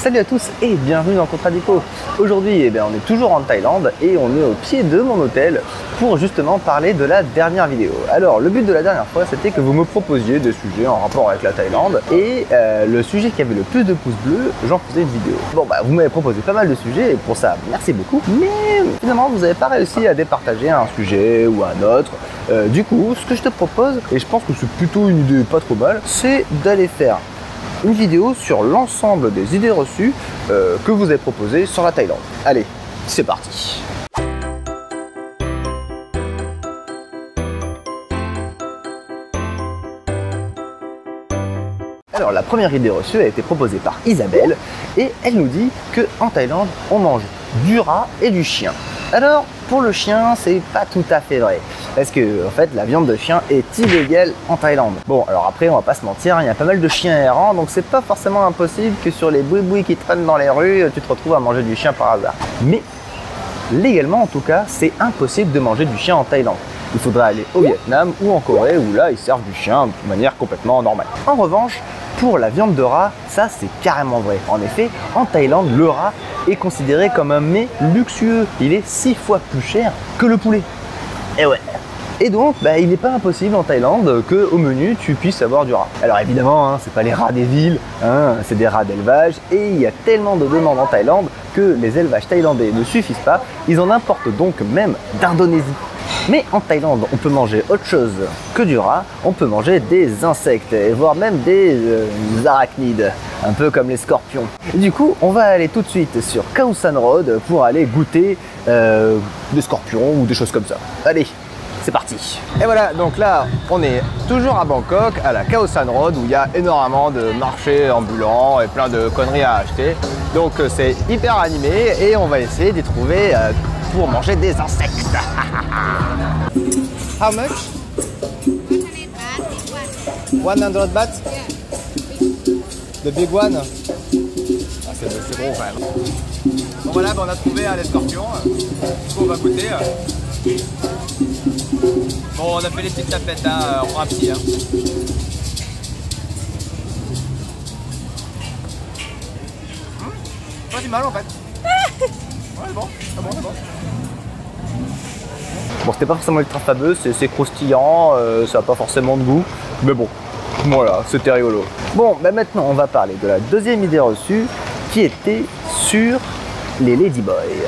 Salut à tous et bienvenue dans Contradico. Aujourd'hui, on est toujours en Thaïlande et on est au pied de mon hôtel pour justement parler de la dernière vidéo. Alors, le but de la dernière fois, c'était que vous me proposiez des sujets en rapport avec la Thaïlande et le sujet qui avait le plus de pouces bleus, j'en faisais une vidéo. Bon, vous m'avez proposé pas mal de sujets et pour ça, merci beaucoup. Mais finalement, vous n'avez pas réussi à départager un sujet ou un autre. Du coup, ce que je te propose, et je pense que c'est plutôt une idée pas trop mal, c'est d'aller faire une vidéo sur l'ensemble des idées reçues que vous avez proposées sur la Thaïlande. Allez, c'est parti. Alors la première idée reçue a été proposée par Isabelle et elle nous dit qu'en Thaïlande on mange du rat et du chien. Alors pour le chien c'est pas tout à fait vrai parce que en fait la viande de chien est illégale en Thaïlande. Bon alors après on va pas se mentir, il y a pas mal de chiens errants donc c'est pas forcément impossible que sur les boui-boui qui traînent dans les rues tu te retrouves à manger du chien par hasard. Mais légalement en tout cas c'est impossible de manger du chien en Thaïlande. Il faudra aller au Vietnam ou en Corée où là ils servent du chien de manière complètement normale. En revanche, pour la viande de rat, ça c'est carrément vrai. En effet, en Thaïlande, le rat est considéré comme un mets luxueux. Il est 6 fois plus cher que le poulet. Et ouais. Et donc, il n'est pas impossible en Thaïlande qu'au menu, tu puisses avoir du rat. Alors évidemment, c'est pas les rats des villes, c'est des rats d'élevage. Et il y a tellement de demandes en Thaïlande que les élevages thaïlandais ne suffisent pas. Ils en importent donc même d'Indonésie. Mais en Thaïlande, on peut manger autre chose que du rat. On peut manger des insectes, et voire même des arachnides, un peu comme les scorpions. Et du coup, on va aller tout de suite sur Khao San Road pour aller goûter des scorpions ou des choses comme ça. Allez, c'est parti. Et voilà, donc là, on est toujours à Bangkok, à la Khao San Road, où il y a énormément de marchés ambulants et plein de conneries à acheter. Donc c'est hyper animé et on va essayer d'y trouver pour manger des insectes. How much? 100 baht. The big one. Ah, c'est gros quand même. Bon voilà, on a trouvé les scorpions. Du coup on va goûter. Bon, on a fait les petites tapettes, on prend un petit. Pas du mal en fait. Ouais, bon, c'est bon, c'est bon. Bon, c'était pas forcément ultra fameux, c'est croustillant, ça n'a pas forcément de goût, mais bon, voilà, c'était rigolo. Bon, maintenant on va parler de la deuxième idée reçue qui était sur les ladyboys.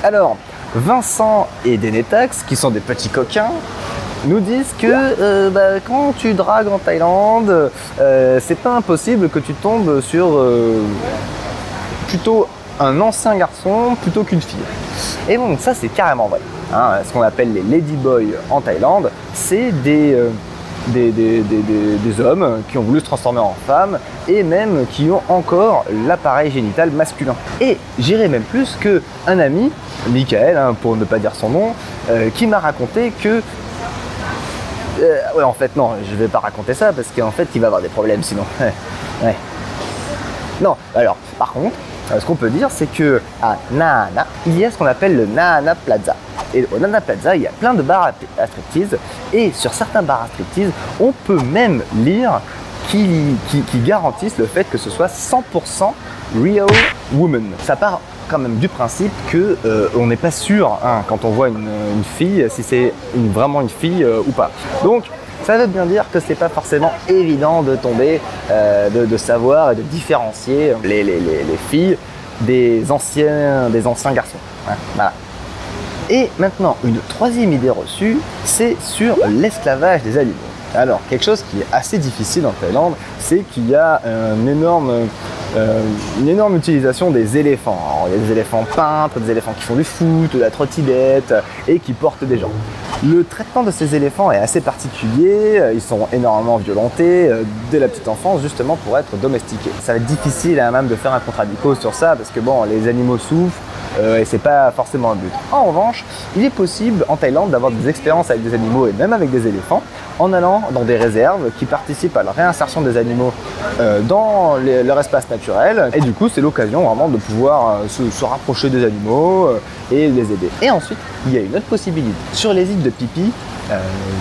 Alors, Vincent et Denetax, qui sont des petits coquins, nous disent que quand tu dragues en Thaïlande, c'est pas impossible que tu tombes sur plutôt un ancien garçon plutôt qu'une fille. Et bon, ça c'est carrément vrai. Ce qu'on appelle les ladyboys en Thaïlande, c'est des hommes qui ont voulu se transformer en femmes et même qui ont encore l'appareil génital masculin. Et j'irais même plus qu'un ami, Michael, pour ne pas dire son nom, qui m'a raconté que ouais, en fait non, je vais pas raconter ça parce qu'en fait il va avoir des problèmes sinon. Ouais. Non, alors par contre, ce qu'on peut dire, c'est que à Nana Nana, il y a ce qu'on appelle le Nana Nana Plaza. Et au Nana Nana Plaza, il y a plein de bars à striptease. Et sur certains bars à striptease, on peut même lire qui garantissent le fait que ce soit 100% real woman. Ça part quand même du principe que on n'est pas sûr quand on voit une fille si c'est vraiment une fille ou pas. Donc ça veut bien dire que c'est pas forcément évident de tomber, de savoir et de différencier les filles des anciens garçons. Voilà. Et maintenant, une troisième idée reçue, c'est sur l'esclavage des animaux. Alors, quelque chose qui est assez difficile en Thaïlande, c'est qu'il y a une énorme utilisation des éléphants. Alors, il y a des éléphants peintres, des éléphants qui font du foot, de la trottinette et qui portent des gens. Le traitement de ces éléphants est assez particulier, ils sont énormément violentés dès la petite enfance justement pour être domestiqués. Ça va être difficile même de faire un contradico sur ça parce que bon, les animaux souffrent et c'est pas forcément le but. En revanche, il est possible en Thaïlande d'avoir des expériences avec des animaux et même avec des éléphants en allant dans des réserves qui participent à la réinsertion des animaux dans leur espace naturel et du coup c'est l'occasion vraiment de pouvoir se rapprocher des animaux et les aider. Et ensuite, il y a une autre possibilité. Sur les îles de Phi Phi,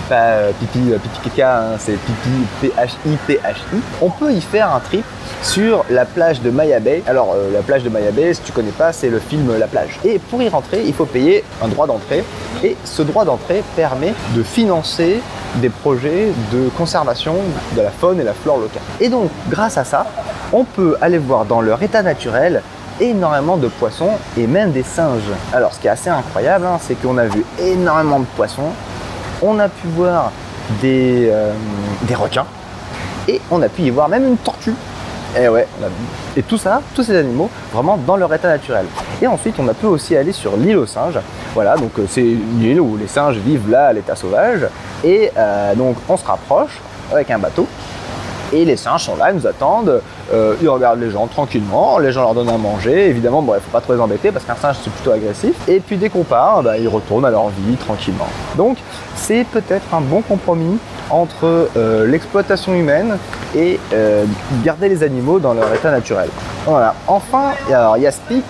pas pipi caca, hein, c'est pipi PHI. On peut y faire un trip sur la plage de Maya Bay. Alors la plage de Maya Bay, si tu connais pas, c'est le film La Plage. Et pour y rentrer, il faut payer un droit d'entrée. Et ce droit d'entrée permet de financer des projets de conservation de la faune et la flore locale. Et donc, grâce à ça, on peut aller voir dans leur état naturel énormément de poissons et même des singes. Alors, ce qui est assez incroyable, hein, c'est qu'on a vu énormément de poissons, on a pu voir des requins et on a pu y voir même une tortue. Et ouais, et tout ça, tous ces animaux, vraiment dans leur état naturel. Et ensuite, on a pu aussi aller sur l'île aux singes. Voilà, donc c'est une île où les singes vivent là à l'état sauvage. Et donc, on se rapproche avec un bateau. Et les singes sont là, ils nous attendent. Ils regardent les gens tranquillement. Les gens leur donnent à manger. Évidemment, bon, il ne faut pas trop les embêter parce qu'un singe, c'est plutôt agressif. Et puis, dès qu'on part, bah, ils retournent à leur vie tranquillement. Donc, c'est peut-être un bon compromis entre l'exploitation humaine et garder les animaux dans leur état naturel. Voilà. Enfin, alors, il y a Spic,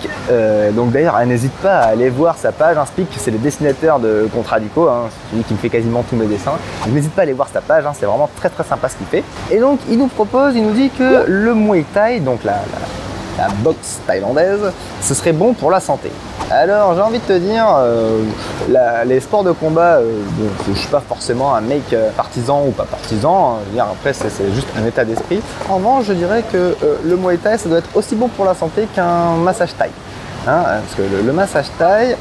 donc d'ailleurs n'hésite pas à aller voir sa page, hein. Spic, c'est le dessinateur de Contradico, hein, c'est lui qui me fait quasiment tous mes dessins. N'hésite pas à aller voir sa page, hein, c'est vraiment très très sympa ce qu'il fait. Et donc il nous dit que le Muay Thai, donc la boxe thaïlandaise, ce serait bon pour la santé. Alors j'ai envie de te dire, les sports de combat, je ne suis pas forcément un mec partisan ou pas partisan, hein, je veux dire, après c'est juste un état d'esprit. En revanche, je dirais que le Muay Thai, ça doit être aussi bon pour la santé qu'un massage thaï. Hein, parce que le massage thaï,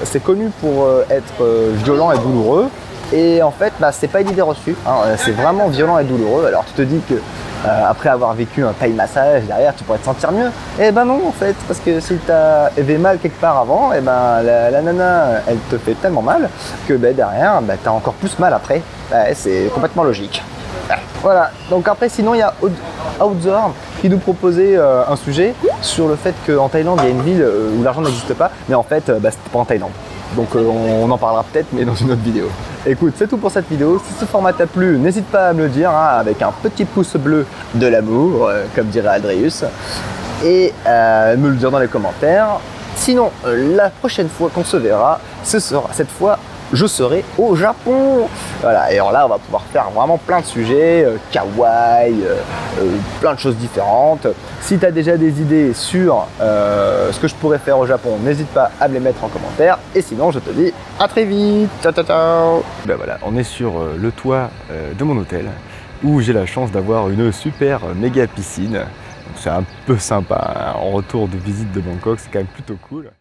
c'est connu pour être violent et douloureux. Et en fait, bah, c'est pas une idée reçue, hein, c'est vraiment violent et douloureux. Alors tu te dis que après avoir vécu un Thai massage derrière, tu pourrais te sentir mieux. Et ben non en fait, parce que si tu avais mal quelque part avant, et ben la nana, elle te fait tellement mal que ben, derrière, ben, tu as encore plus mal après. Ouais, c'est complètement logique. Voilà, donc après sinon il y a Outdoor qui nous proposait un sujet sur le fait qu'en Thaïlande il y a une ville où l'argent n'existe pas, mais en fait bah, c'était pas en Thaïlande. Donc on en parlera peut-être, mais dans une autre vidéo. Écoute, c'est tout pour cette vidéo. Si ce format t'a plu, n'hésite pas à me le dire, hein, avec un petit pouce bleu de l'amour, comme dirait Aldrius, et me le dire dans les commentaires. Sinon, la prochaine fois qu'on se verra, ce sera cette fois, je serai au Japon. Voilà, et alors là, on va pouvoir faire vraiment plein de sujets, kawaii, plein de choses différentes. Si tu as déjà des idées sur ce que je pourrais faire au Japon, n'hésite pas à me les mettre en commentaire. Et sinon, je te dis à très vite. Ciao, ciao, ciao. Ben voilà, on est sur le toit de mon hôtel où j'ai la chance d'avoir une super méga piscine. C'est un peu sympa, hein. En retour de visite de Bangkok, c'est quand même plutôt cool.